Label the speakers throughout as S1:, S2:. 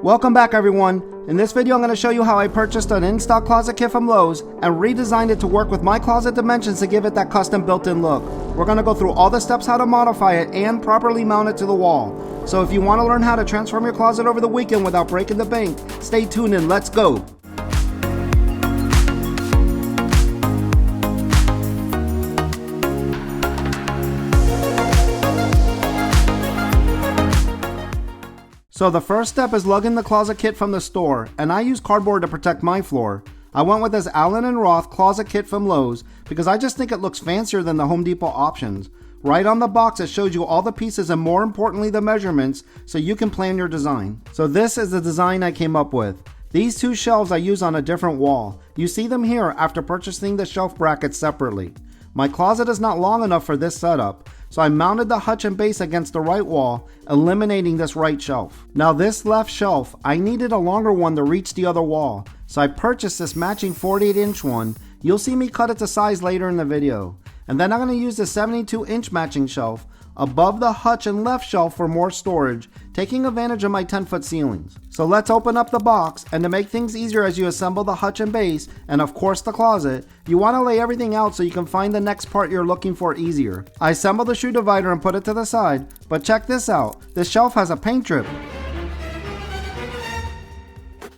S1: Welcome back everyone. In this video I'm going to show you how I purchased an in-stock closet kit from Lowe's and redesigned it to work with my closet dimensions to give it that custom built-in look. We're going to go through all the steps how to modify it and properly mount it to the wall. So if you want to learn how to transform your closet over the weekend without breaking the bank, stay tuned and let's go. So the first step is lugging the closet kit from the store, and I use cardboard to protect my floor. I went with this Allen+Roth closet kit from Lowe's because I just think it looks fancier than the Home Depot options. Right on the box it shows you all the pieces and more importantly the measurements so you can plan your design. So this is the design I came up with. These two shelves I use on a different wall. You see them here after purchasing the shelf brackets separately. My closet is not long enough for this setup, so I mounted the hutch and base against the right wall, eliminating this right shelf. Now this left shelf, I needed a longer one to reach the other wall, so I purchased this matching 48-inch one. You'll see me cut it to size later in the video. And then I'm going to use the 72-inch matching shelf above the hutch and left shelf for more storage, taking advantage of my 10-foot ceilings. So let's open up the box, and to make things easier as you assemble the hutch and base, and of course the closet, you want to lay everything out so you can find the next part you're looking for easier. I assembled the shoe divider and put it to the side, but check this out, this shelf has a paint drip.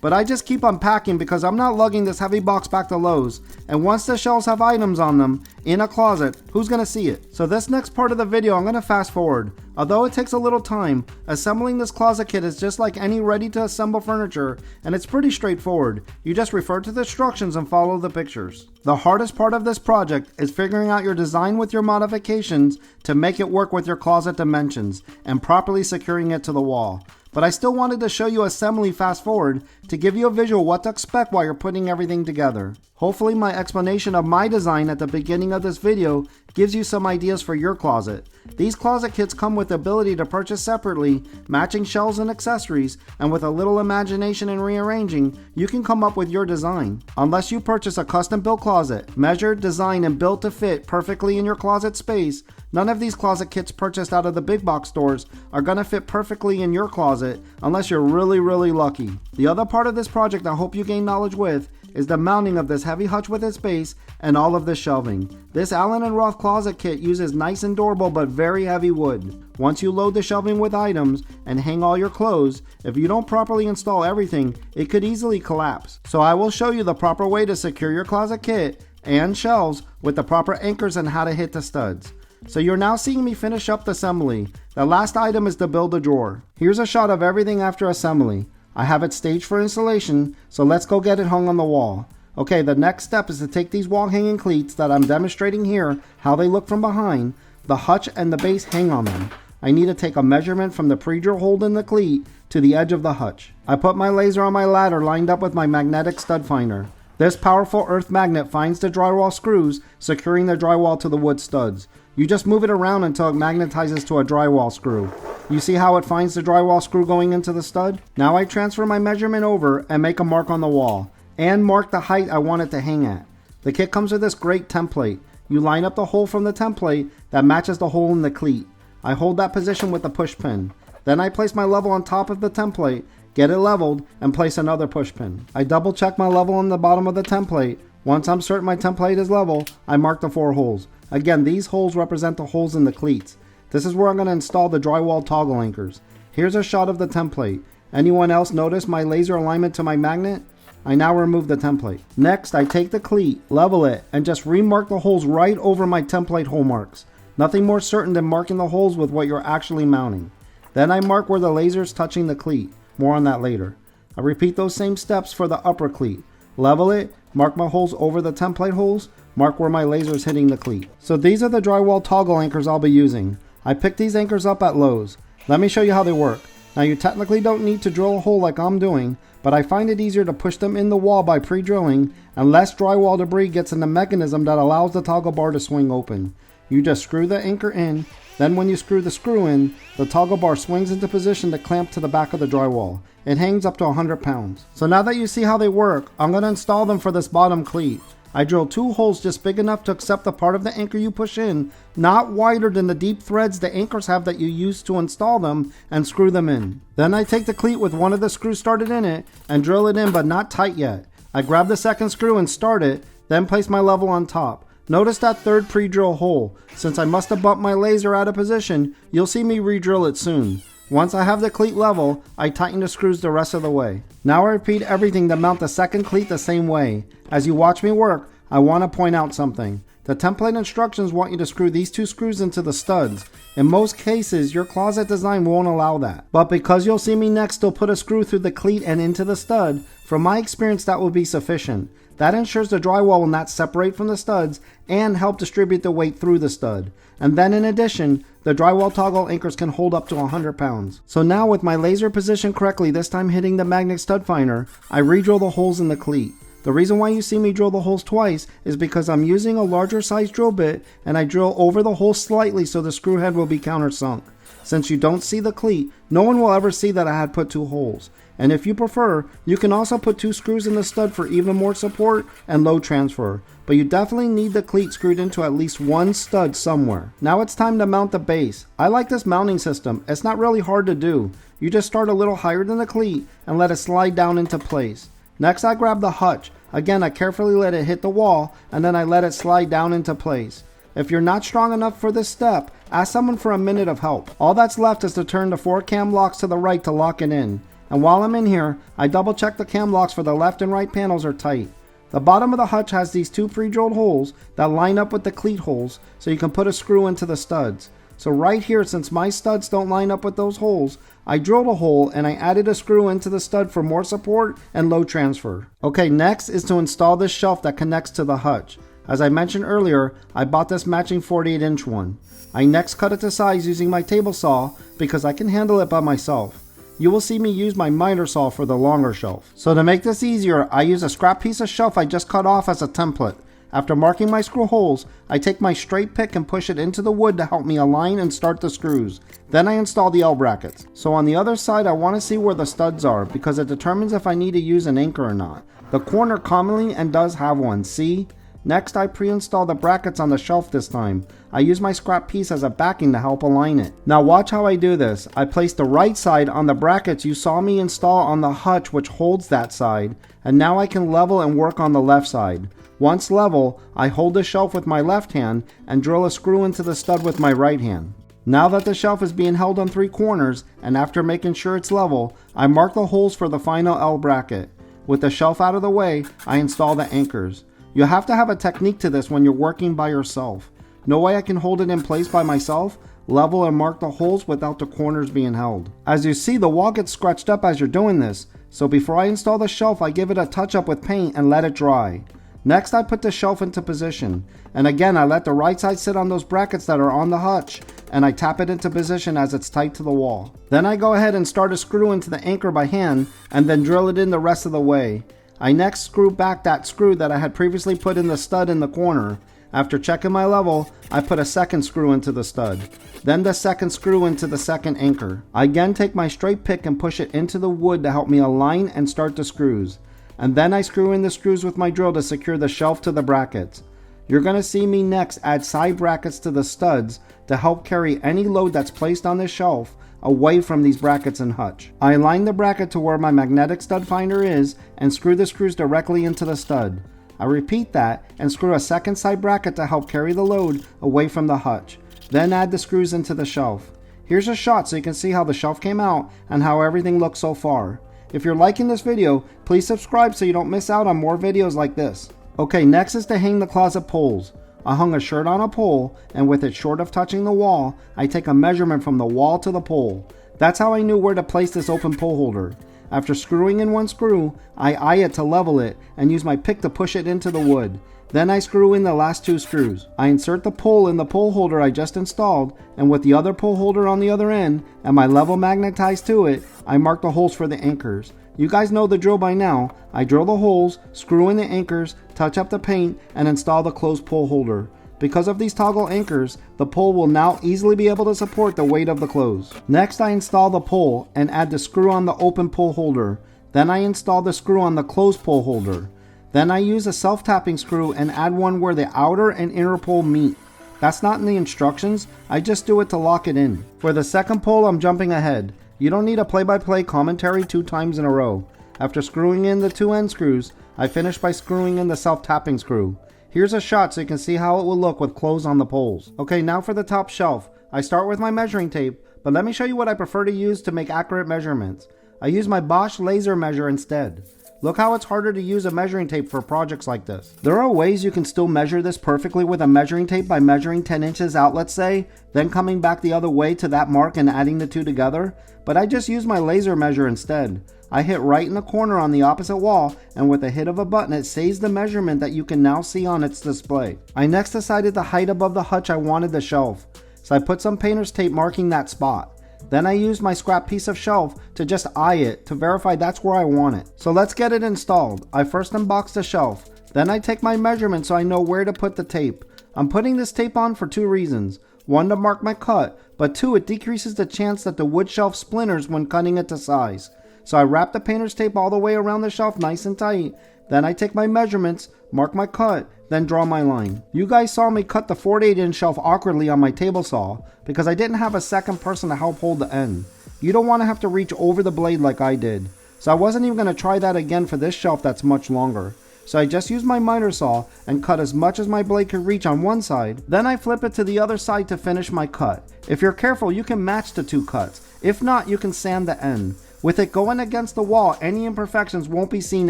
S1: But I just keep unpacking because I'm not lugging this heavy box back to Lowe's, and once the shelves have items on them in a closet, who's gonna see it? So this next part of the video I'm gonna fast forward. Although it takes a little time, assembling this closet kit is just like any ready to assemble furniture, and it's pretty straightforward. You just refer to the instructions and follow the pictures. The hardest part of this project is figuring out your design with your modifications to make it work with your closet dimensions and properly securing it to the wall. But I still wanted to show you assembly fast forward to give you a visual what to expect while you're putting everything together. Hopefully my explanation of my design at the beginning of this video gives you some ideas for your closet. These closet kits come with the ability to purchase separately, matching shelves and accessories, and with a little imagination and rearranging, you can come up with your design. Unless you purchase a custom built closet, measured, designed, and built to fit perfectly in your closet space, none of these closet kits purchased out of the big box stores are gonna fit perfectly in your closet unless you're really lucky. The other part of this project I hope you gain knowledge with is the mounting of this heavy hutch with its base and all of the shelving. This Allen+Roth closet kit uses nice and durable but very heavy wood. Once you load the shelving with items and hang all your clothes, if you don't properly install everything, it could easily collapse. So I will show you the proper way to secure your closet kit and shelves with the proper anchors and how to hit the studs. So you're now seeing me finish up the assembly. The last item is to build a drawer. Here's a shot of everything after assembly. I have it staged for installation, so let's go get it hung on the wall. Okay, the next step is to take these wall hanging cleats that I'm demonstrating here, how they look from behind. The hutch and the base hang on them. I need to take a measurement from the pre-drill hole in the cleat to the edge of the hutch. I put my laser on my ladder lined up with my magnetic stud finder. This powerful earth magnet finds the drywall screws, securing the drywall to the wood studs. You just move it around until it magnetizes to a drywall screw. You see how it finds the drywall screw going into the stud? Now I transfer my measurement over and make a mark on the wall, and mark the height I want it to hang at. The kit comes with this great template. You line up the hole from the template that matches the hole in the cleat. I hold that position with the push pin. Then I place my level on top of the template, get it leveled, and place another push pin. I double check my level on the bottom of the template. Once I'm certain my template is level, I mark the 4 holes. Again, these holes represent the holes in the cleats. This is where I'm going to install the drywall toggle anchors. Here's a shot of the template. Anyone else notice my laser alignment to my magnet? I now remove the template. Next, I take the cleat, level it, and just remark the holes right over my template hole marks. Nothing more certain than marking the holes with what you're actually mounting. Then I mark where the laser is touching the cleat. More on that later. I repeat those same steps for the upper cleat. Level it, mark my holes over the template holes, mark where my laser is hitting the cleat. So these are the drywall toggle anchors I'll be using. I picked these anchors up at Lowe's. Let me show you how they work. Now you technically don't need to drill a hole like I'm doing, but I find it easier to push them in the wall by pre-drilling, and less drywall debris gets in the mechanism that allows the toggle bar to swing open. You just screw the anchor in, then when you screw the screw in, the toggle bar swings into position to clamp to the back of the drywall. It hangs up to 100 pounds. So now that you see how they work, I'm going to install them for this bottom cleat. I drill 2 holes just big enough to accept the part of the anchor you push in, not wider than the deep threads the anchors have that you use to install them, and screw them in. Then I take the cleat with one of the screws started in it and drill it in, but not tight yet. I grab the second screw and start it, then place my level on top. Notice that third pre-drill hole. Since I must have bumped my laser out of position, you'll see me re-drill it soon. Once I have the cleat level, I tighten the screws the rest of the way. Now I repeat everything to mount the second cleat the same way. As you watch me work, I want to point out something. The template instructions want you to screw these 2 screws into the studs. In most cases, your closet design won't allow that. But because you'll see me next still put a screw through the cleat and into the stud, from my experience that will be sufficient. That ensures the drywall will not separate from the studs and help distribute the weight through the stud. And then in addition, the drywall toggle anchors can hold up to 100 pounds. So now with my laser positioned correctly, this time hitting the magnet stud finder, I re-drill the holes in the cleat. The reason why you see me drill the holes twice is because I'm using a larger size drill bit and I drill over the hole slightly so the screw head will be countersunk. Since you don't see the cleat, no one will ever see that I had put 2 holes. And if you prefer, you can also put 2 screws in the stud for even more support and load transfer. But you definitely need the cleat screwed into at least 1 stud somewhere. Now it's time to mount the base. I like this mounting system. It's not really hard to do. You just start a little higher than the cleat and let it slide down into place. Next I grab the hutch. Again, I carefully let it hit the wall and then I let it slide down into place. If you're not strong enough for this step, ask someone for a minute of help. All that's left is to turn the 4 cam locks to the right to lock it in. And while I'm in here, I double check the cam locks for the left and right panels are tight. The bottom of the hutch has these 2 pre-drilled holes that line up with the cleat holes so you can put a screw into the studs. So right here, since my studs don't line up with those holes, I drilled a hole and I added a screw into the stud for more support and load transfer. Okay, next is to install this shelf that connects to the hutch. As I mentioned earlier, I bought this matching 48-inch one. I next cut it to size using my table saw because I can handle it by myself. You will see me use my miter saw for the longer shelf. So to make this easier, I use a scrap piece of shelf I just cut off as a template. After marking my screw holes, I take my straight pick and push it into the wood to help me align and start the screws. Then I install the L brackets. So on the other side, I want to see where the studs are because it determines if I need to use an anchor or not. The corner commonly and does have one, see? Next, I pre-install the brackets on the shelf this time. I use my scrap piece as a backing to help align it. Now watch how I do this. I place the right side on the brackets you saw me install on the hutch which holds that side, and now I can level and work on the left side. Once level, I hold the shelf with my left hand and drill a screw into the stud with my right hand. Now that the shelf is being held on 3 corners, and after making sure it's level, I mark the holes for the final L bracket. With the shelf out of the way, I install the anchors. You have to have a technique to this when you're working by yourself. No way I can hold it in place by myself, level and mark the holes without the corners being held. As you see, the wall gets scratched up as you're doing this, so before I install the shelf, I give it a touch up with paint and let it dry. Next, I put the shelf into position, and again I let the right side sit on those brackets that are on the hutch, and I tap it into position as it's tight to the wall. Then I go ahead and start a screw into the anchor by hand, and then drill it in the rest of the way. I next screw back that screw that I had previously put in the stud in the corner. After checking my level, I put a second screw into the stud. Then the second screw into the second anchor. I again take my straight pick and push it into the wood to help me align and start the screws. And then I screw in the screws with my drill to secure the shelf to the brackets. You're going to see me next add side brackets to the studs to help carry any load that's placed on this shelf away from these brackets and hutch. I align the bracket to where my magnetic stud finder is and screw the screws directly into the stud. I repeat that and screw a second side bracket to help carry the load away from the hutch. Then add the screws into the shelf. Here's a shot so you can see how the shelf came out and how everything looks so far. If you're liking this video, please subscribe so you don't miss out on more videos like this. Okay, next is to hang the closet poles. I hung a shirt on a pole, and with it short of touching the wall, I take a measurement from the wall to the pole. That's how I knew where to place this open pole holder. After screwing in one screw, I eye it to level it and use my pick to push it into the wood. Then I screw in the last 2 screws. I insert the pole in the pole holder I just installed, and with the other pole holder on the other end and my level magnetized to it, I mark the holes for the anchors. You guys know the drill by now. I drill the holes, screw in the anchors, touch up the paint, and install the closed pole holder. Because of these toggle anchors, the pole will now easily be able to support the weight of the clothes. Next, I install the pole and add the screw on the open pole holder. Then I install the screw on the closed pole holder. Then I use a self-tapping screw and add one where the outer and inner pole meet. That's not in the instructions, I just do it to lock it in. For the second pole, I'm jumping ahead. You don't need a play-by-play commentary 2 times in a row. After screwing in the 2 end screws, I finish by screwing in the self-tapping screw. Here's a shot so you can see how it will look with clothes on the poles. Okay, now for the top shelf. I start with my measuring tape, but let me show you what I prefer to use to make accurate measurements. I use my Bosch laser measure instead. Look how it's harder to use a measuring tape for projects like this. There are ways you can still measure this perfectly with a measuring tape by measuring 10 inches out, let's say, then coming back the other way to that mark and adding the 2 together, but I just use my laser measure instead. I hit right in the corner on the opposite wall, and with a hit of a button it saves the measurement that you can now see on its display. I next decided the height above the hutch I wanted the shelf, so I put some painter's tape marking that spot. Then I used my scrap piece of shelf to just eye it to verify that's where I want it. So let's get it installed. I first unbox the shelf, then I take my measurement so I know where to put the tape. I'm putting this tape on for 2 reasons. 1, to mark my cut, but 2, it decreases the chance that the wood shelf splinters when cutting it to size. So I wrap the painter's tape all the way around the shelf nice and tight. Then I take my measurements, mark my cut, then draw my line. You guys saw me cut the 48-inch shelf awkwardly on my table saw because I didn't have a second person to help hold the end. You don't want to have to reach over the blade like I did. So I wasn't even going to try that again for this shelf that's much longer. So I just used my miter saw and cut as much as my blade could reach on one side. Then I flip it to the other side to finish my cut. If you're careful, you can match the 2 cuts. If not, you can sand the end. With it going against the wall, any imperfections won't be seen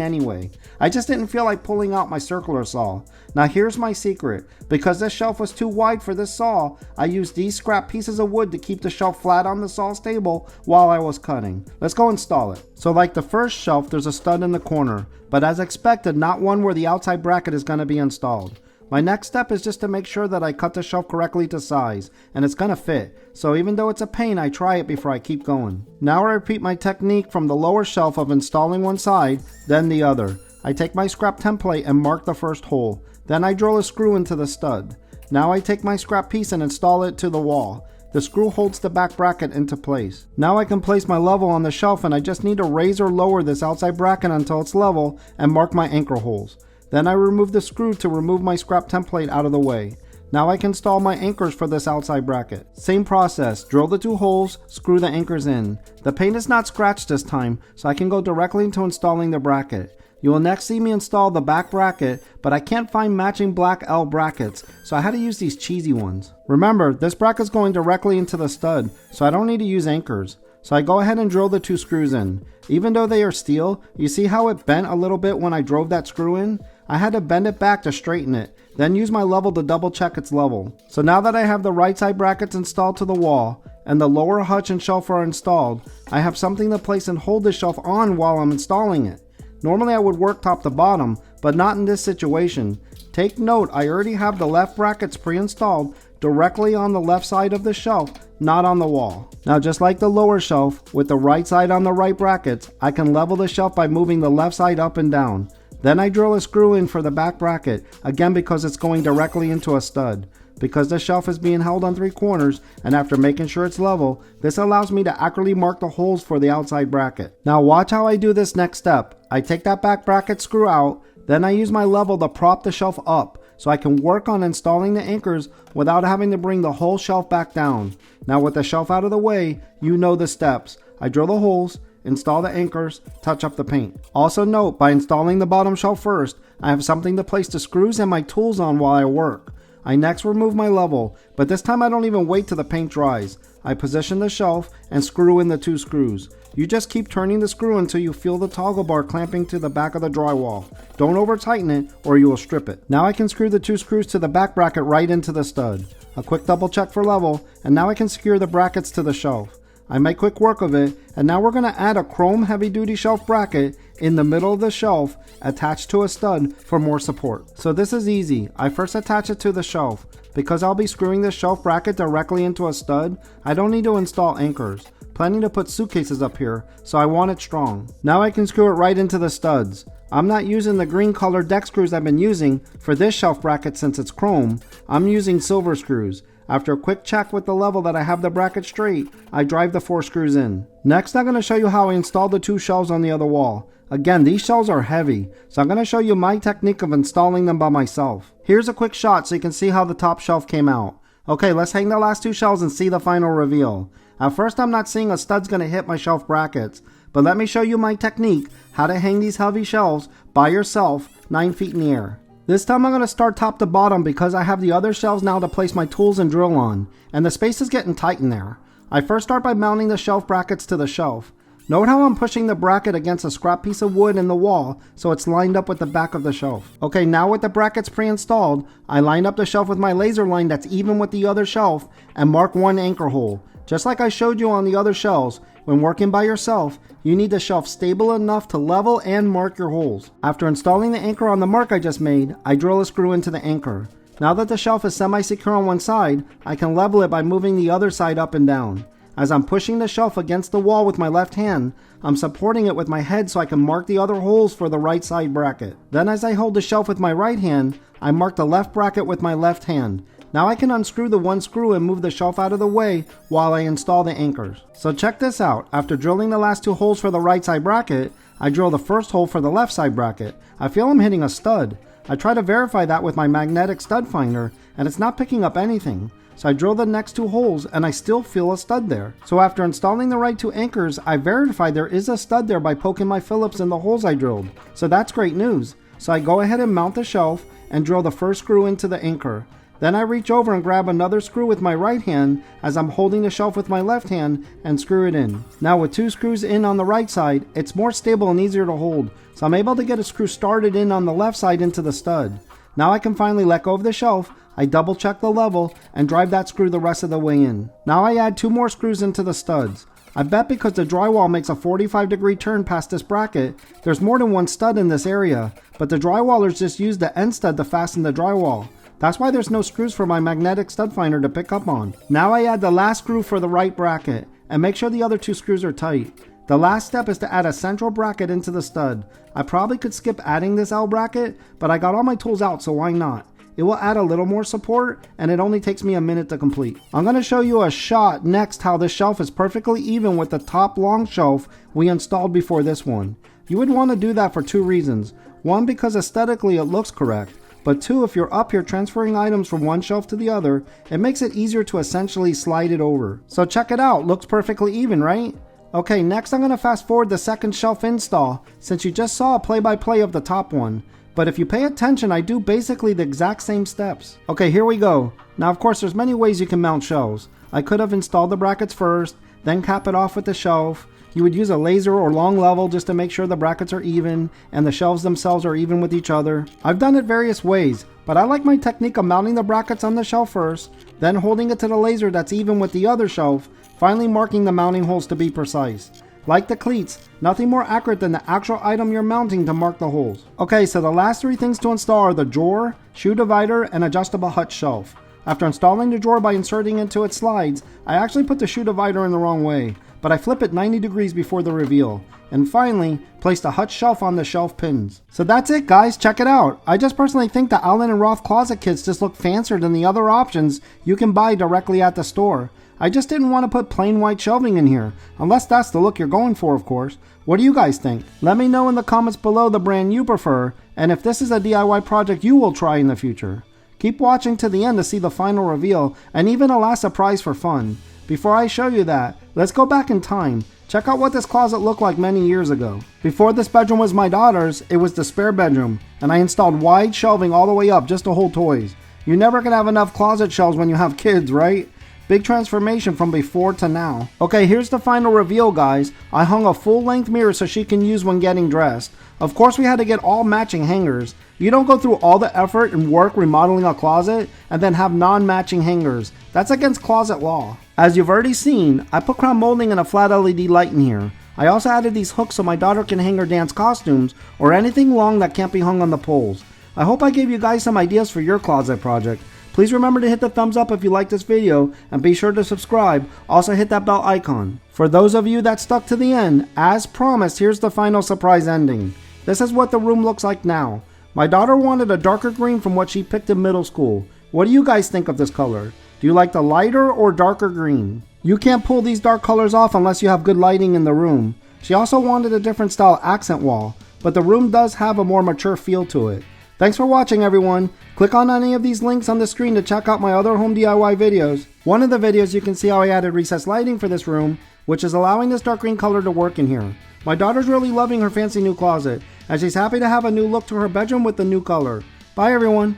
S1: anyway. I just didn't feel like pulling out my circular saw. Now here's my secret. Because this shelf was too wide for this saw, I used these scrap pieces of wood to keep the shelf flat on the saw's table while I was cutting. Let's go install it. So like the first shelf, there's a stud in the corner, but as expected, not one where the outside bracket is going to be installed. My next step is just to make sure that I cut the shelf correctly to size, and it's gonna fit, so even though it's a pain, I try it before I keep going. Now I repeat my technique from the lower shelf of installing one side, then the other. I take my scrap template and mark the first hole, then I drill a screw into the stud. Now I take my scrap piece and install it to the wall. The screw holds the back bracket into place. Now I can place my level on the shelf and I just need to raise or lower this outside bracket until it's level and mark my anchor holes. Then I remove the screw to remove my scrap template out of the way. Now I can install my anchors for this outside bracket. Same process, drill the 2 holes, screw the anchors in. The paint is not scratched this time, so I can go directly into installing the bracket. You will next see me install the back bracket, but I can't find matching black L brackets, so I had to use these cheesy ones. Remember, this bracket is going directly into the stud, so I don't need to use anchors. So I go ahead and drill the 2 screws in. Even though they are steel, you see how it bent a little bit when I drove that screw in? I had to bend it back to straighten it, then use my level to double check its level. So now that I have the right side brackets installed to the wall, and the lower hutch and shelf are installed, I have something to place and hold the shelf on while I'm installing it. Normally I would work top to bottom, but not in this situation. Take note, I already have the left brackets pre-installed directly on the left side of the shelf, not on the wall. Now just like the lower shelf, with the right side on the right brackets, I can level the shelf by moving the left side up and down. Then I drill a screw in for the back bracket, again because it's going directly into a stud. Because the shelf is being held on 3 corners, and after making sure it's level, this allows me to accurately mark the holes for the outside bracket. Now watch how I do this next step. I take that back bracket screw out, then I use my level to prop the shelf up, so I can work on installing the anchors without having to bring the whole shelf back down. Now with the shelf out of the way, you know the steps. I drill the holes, install the anchors, touch up the paint. Also note, by installing the bottom shelf first, I have something to place the screws and my tools on while I work. I next remove my level, but this time I don't even wait till the paint dries. I position the shelf and screw in the 2 screws. You just keep turning the screw until you feel the toggle bar clamping to the back of the drywall. Don't over tighten it or you will strip it. Now I can screw the 2 screws to the back bracket right into the stud. A quick double check for level, and now I can secure the brackets to the shelf. I make quick work of it, and now we're going to add a chrome heavy duty shelf bracket in the middle of the shelf attached to a stud for more support. So this is easy. I first attach it to the shelf. Because I'll be screwing this shelf bracket directly into a stud, I don't need to install anchors. Planning to put suitcases up here, so I want it strong. Now I can screw it right into the studs. I'm not using the green colored deck screws I've been using for this shelf bracket since it's chrome. I'm using silver screws. After a quick check with the level that I have the bracket straight, I drive the 4 screws in. Next, I'm going to show you how I installed the 2 shelves on the other wall. Again, these shelves are heavy, so I'm going to show you my technique of installing them by myself. Here's a quick shot so you can see how the top shelf came out. Okay, let's hang the last 2 shelves and see the final reveal. At first, I'm not seeing a stud's going to hit my shelf brackets, but let me show you my technique, how to hang these heavy shelves by yourself 9 feet in the air. This time I'm going to start top to bottom because I have the other shelves now to place my tools and drill on, and the space is getting tight in there. I first start by mounting the shelf brackets to the shelf. Note how I'm pushing the bracket against a scrap piece of wood in the wall so it's lined up with the back of the shelf. Okay, now with the brackets pre-installed, I line up the shelf with my laser line that's even with the other shelf and mark 1 anchor hole. Just like I showed you on the other shelves, when working by yourself, you need the shelf stable enough to level and mark your holes. After installing the anchor on the mark I just made, I drill a screw into the anchor. Now that the shelf is semi-secure on one side, I can level it by moving the other side up and down. As I'm pushing the shelf against the wall with my left hand, I'm supporting it with my head so I can mark the other holes for the right side bracket. Then as I hold the shelf with my right hand, I mark the left bracket with my left hand. Now I can unscrew the 1 screw and move the shelf out of the way while I install the anchors. So check this out. After drilling the last 2 holes for the right side bracket, I drill the first hole for the left side bracket. I feel I'm hitting a stud. I try to verify that with my magnetic stud finder and it's not picking up anything. So I drill the next 2 holes and I still feel a stud there. So after installing the right 2 anchors, I verify there is a stud there by poking my Phillips in the holes I drilled. So that's great news. So I go ahead and mount the shelf and drill the first screw into the anchor. Then I reach over and grab another screw with my right hand as I'm holding the shelf with my left hand and screw it in. Now with 2 screws in on the right side, it's more stable and easier to hold. So I'm able to get a screw started in on the left side into the stud. Now I can finally let go of the shelf. I double check the level and drive that screw the rest of the way in. Now I add 2 more screws into the studs. I bet because the drywall makes a 45-degree turn past this bracket, there's more than 1 stud in this area, but the drywallers just used the end stud to fasten the drywall. That's why there's no screws for my magnetic stud finder to pick up on. Now I add the last screw for the right bracket and make sure the other 2 screws are tight. The last step is to add a central bracket into the stud. I probably could skip adding this L bracket, but I got all my tools out, so why not? It will add a little more support and it only takes me a minute to complete. I'm going to show you a shot next how this shelf is perfectly even with the top long shelf we installed before this one. You would want to do that for 2 reasons. 1, because aesthetically it looks correct. But 2, if you're up here transferring items from one shelf to the other, it makes it easier to essentially slide it over. So check it out, looks perfectly even, right? Okay, next I'm going to fast forward the second shelf install since you just saw a play-by-play of the top one. But if you pay attention, I do basically the exact same steps. Okay, here we go. Now of course there's many ways you can mount shelves. I could have installed the brackets first, then cap it off with the shelf. You would use a laser or long level just to make sure the brackets are even and the shelves themselves are even with each other. I've done it various ways, but I like my technique of mounting the brackets on the shelf first, then holding it to the laser that's even with the other shelf, finally marking the mounting holes to be precise. Like the cleats, nothing more accurate than the actual item you're mounting to mark the holes. Okay, so the last 3 things to install are the drawer, shoe divider, and adjustable hutch shelf. After installing the drawer by inserting into its slides, I actually put the shoe divider in the wrong way, but I flip it 90 degrees before the reveal. And finally, place the hutch shelf on the shelf pins. So that's it guys, check it out. I just personally think the Allen+Roth closet kits just look fancier than the other options you can buy directly at the store. I just didn't want to put plain white shelving in here, unless that's the look you're going for of course. What do you guys think? Let me know in the comments below the brand you prefer, and if this is a DIY project you will try in the future. Keep watching to the end to see the final reveal, and even a last surprise for fun. Before I show you that, let's go back in time. Check out what this closet looked like many years ago. Before this bedroom was my daughter's, it was the spare bedroom, and I installed wide shelving all the way up just to hold toys. You're never gonna have enough closet shelves when you have kids, right? Big transformation from before to now. Okay, here's the final reveal guys. I hung a full-length mirror so she can use when getting dressed. Of course we had to get all matching hangers. You don't go through all the effort and work remodeling a closet and then have non-matching hangers. That's against closet law. As you've already seen, I put crown molding and a flat LED light in here. I also added these hooks so my daughter can hang her dance costumes or anything long that can't be hung on the poles. I hope I gave you guys some ideas for your closet project. Please remember to hit the thumbs up if you like this video and be sure to subscribe. Also hit that bell icon. For those of you that stuck to the end, as promised, here's the final surprise ending. This is what the room looks like now. My daughter wanted a darker green from what she picked in middle school. What do you guys think of this color? Do you like the lighter or darker green? You can't pull these dark colors off unless you have good lighting in the room. She also wanted a different style accent wall, but the room does have a more mature feel to it. Thanks for watching, everyone. Click on any of these links on the screen to check out my other home DIY videos. One of the videos you can see how I added recessed lighting for this room, which is allowing this dark green color to work in here. My daughter's really loving her fancy new closet, and she's happy to have a new look to her bedroom with the new color. Bye everyone.